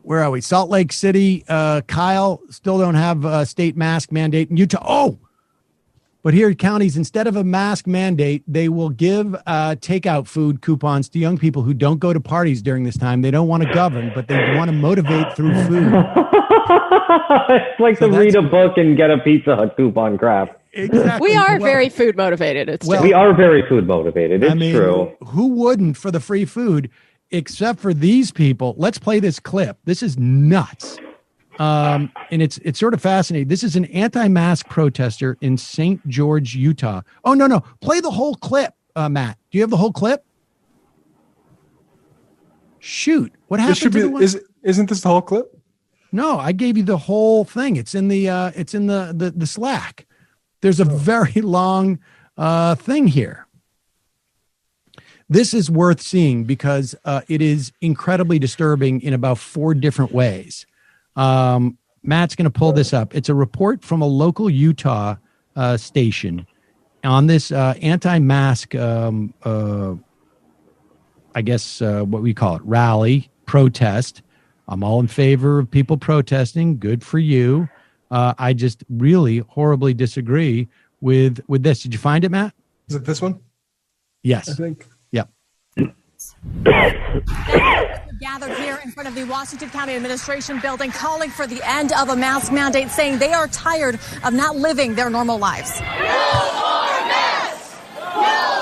Where are we? Salt Lake City. Kyle, still don't have a state mask mandate in Utah. Oh, but here counties, instead of a mask mandate, they will give takeout food coupons to young people who don't go to parties during this time. They don't want to govern, but they want to motivate through food. It's like to read a book and get a Pizza Hut coupon crap. Exactly. We are very food motivated. We are very food motivated. It's true. Who wouldn't for the free food, except for these people? Let's play this clip. This is nuts. And it's sort of fascinating. This is an anti-mask protester in St. George, Utah. Oh, no. Play the whole clip, Matt. Do you have the whole clip? Shoot. What happened to the one? Isn't this the whole clip? No, I gave you the whole thing. It's in the Slack. There's a very long thing here. This is worth seeing because it is incredibly disturbing in about 4 different ways. Matt's going to pull this up. It's a report from a local Utah station on this anti-mask, I guess what we call it, rally, protest. I'm all in favor of people protesting. Good for you. I just really horribly disagree with this. Did you find it, Matt? Is it this one? Yes. I think. Yep. Gathered here in front of the Washington County Administration building calling for the end of a mask mandate, saying they are tired of not living their normal lives. No more masks! No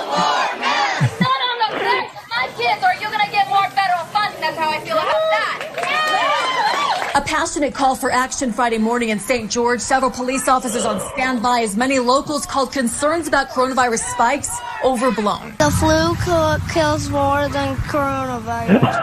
more masks! Not on the backs of my kids, or you're going to get more federal funding. That's how I feel about that. A passionate call for action Friday morning in St. George. Several police officers on standby as many locals called concerns about coronavirus spikes overblown. The flu kills more than coronavirus.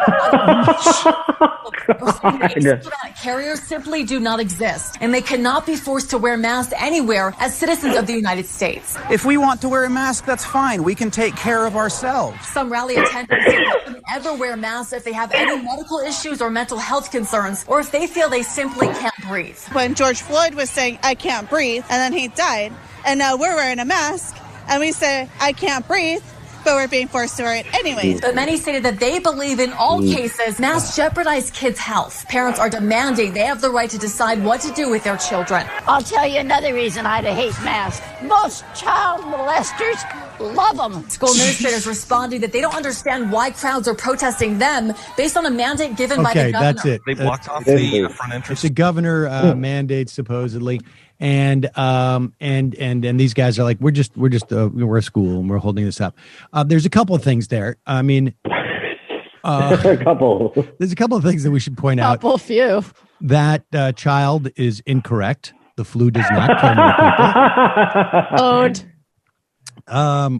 Carriers simply do not exist, and they cannot be forced to wear masks anywhere as citizens of the United States. If we want to wear a mask, that's fine. We can take care of ourselves. Some rally attendants say they shouldn't ever wear masks if they have any medical issues or mental health concerns, or if they feel they simply can't breathe. When George Floyd was saying, I can't breathe, and then he died, and now we're wearing a mask, and we say, I can't breathe, but we're being forced to wear it anyways. But many stated that they believe in all cases masks jeopardize kids' health. Parents are demanding they have the right to decide what to do with their children. I'll tell you another reason I hate masks. Most child molesters love them. School administrators responding that they don't understand why crowds are protesting them based on a mandate given by the governor. That's it. They blocked off the front entrance. It's a governor mandate supposedly. And these guys are like, we're a school and we're holding this up. There's a couple of things there. I mean, There's a couple of things that we should point out. Few. That child is incorrect. The flu does not kill more people. Owned.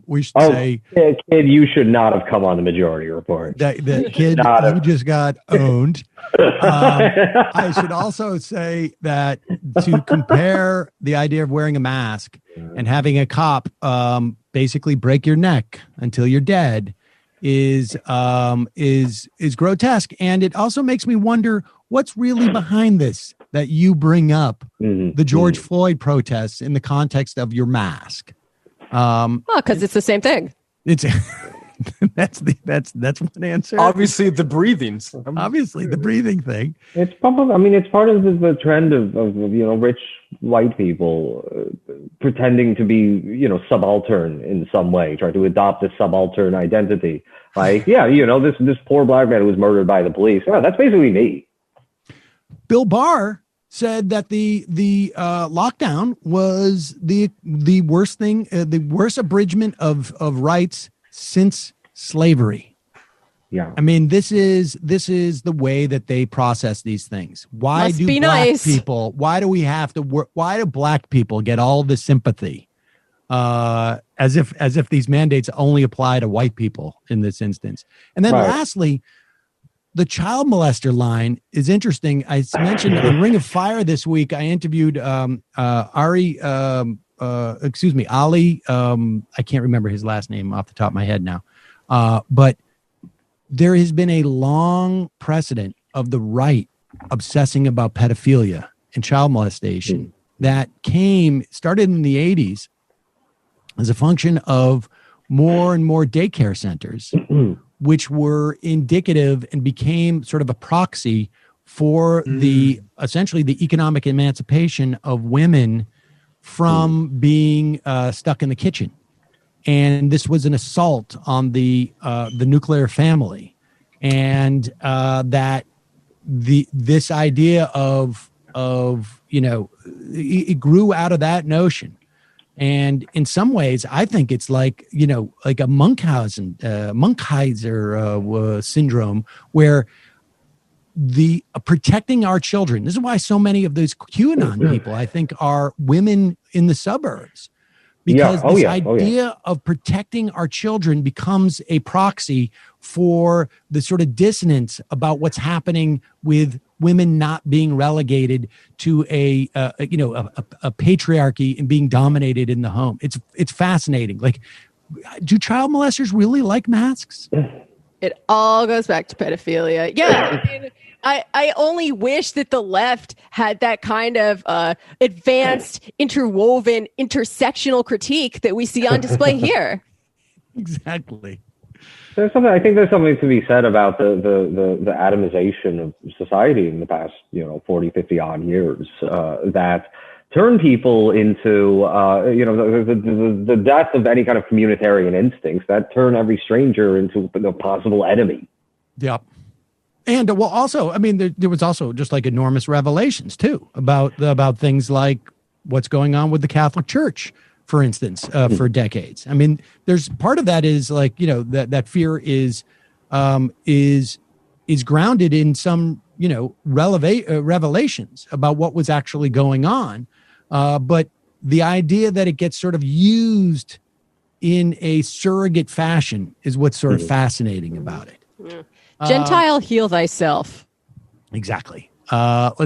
We should say, kid, you should not have come on the Majority Report. The kid, you just got owned. I should also say that to compare the idea of wearing a mask and having a cop basically break your neck until you're dead is grotesque, and it also makes me wonder what's really behind this. That you bring up the George Floyd protests in the context of your mask. Well, because it's the same thing. It's that's one answer. Obviously, the breathing. Obviously, the breathing thing. It's probably. I mean, it's part of the trend of rich white people pretending to be subaltern in some way, trying to adopt a subaltern identity. Like, this poor black man who was murdered by the police. Yeah, that's basically me. Bill Barr said that the lockdown was the worst thing, the worst abridgment of rights since slavery. Yeah, I mean, this is the way that they process these things. Why do black people? Why do we have to work? Why do black people get all the sympathy? As if these mandates only apply to white people in this instance. And then lastly, the child molester line is interesting. I mentioned on Ring of Fire this week. I interviewed Ali. I can't remember his last name off the top of my head now. But there has been a long precedent of the right obsessing about pedophilia and child molestation that started in the 80s as a function of more and more daycare centers, which were indicative and became sort of a proxy for the essentially the economic emancipation of women from being stuck in the kitchen. And this was an assault on the nuclear family, and that this idea of it grew out of that notion. And in some ways, I think it's like a Munchausen syndrome, where the protecting our children. This is why so many of those QAnon people, I think, are women in the suburbs, because this idea of protecting our children becomes a proxy for the sort of dissonance about what's happening with women not being relegated to a patriarchy and being dominated in the home. It's fascinating. Like, do child molesters really like masks? It all goes back to pedophilia. Yeah. I mean, I only wish that the left had that kind of advanced, interwoven, intersectional critique that we see on display here. Exactly. I think there's something to be said about the atomization of society in the past, 40, 50 odd years, that turn people into, the death of any kind of communitarian instincts, that turn every stranger into a possible enemy. Yep. And also, I mean, there was also just like enormous revelations too about things like what's going on with the Catholic Church, for instance, for decades. I mean, there's part of that is like, that fear is grounded in some, revelations about what was actually going on. But the idea that it gets sort of used in a surrogate fashion is what's sort of fascinating about it. Gentile, heal thyself. Exactly. Let's